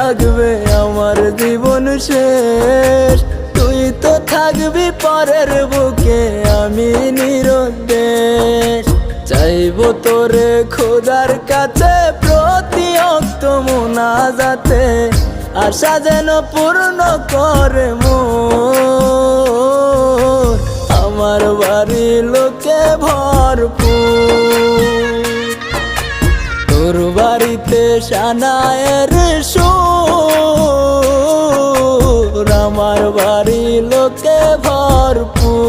থাকবে আমার জীবন শেষ। তুই তো থাকবি পরের বুকে, আমি নিরুদ্দেশ। চাইবো তোরে খোদার কাছে প্রতি অক্ত মুনাজাতে, আশা যেন পূর্ণ করে মন। আমার বাড়ি লোকে ভরপুর, তোর বাড়িতে সানায়ের সুর। আমার বাড়ি লোকে ভরপুর।